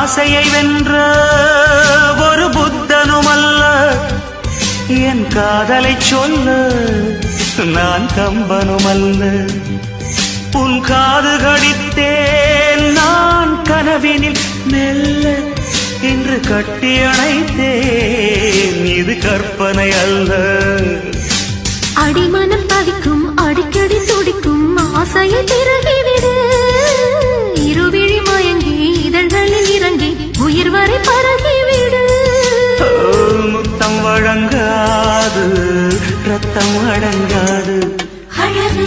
ஆசையை வென்ற ஒரு புத்தனுமல்ல, என் காதலை சொல்ல நான் கம்பனுமல்ல. உன் காது கடித்தேன் நான் கனவினில் மெல்ல, இன்று கட்டி அணைத்தேன் இது கற்பனை அல்ல. அடிமனம் தவிக்கும் அடிக்கடி துடிக்கும் ஆசையை திறகிவிடு. இருவிழி மயங்கி இதழ்களில் இறங்கி உயிர் வரை பரகிவிடு. முத்தம் வழங்காது ரத்தம் அடங்காது. அழகு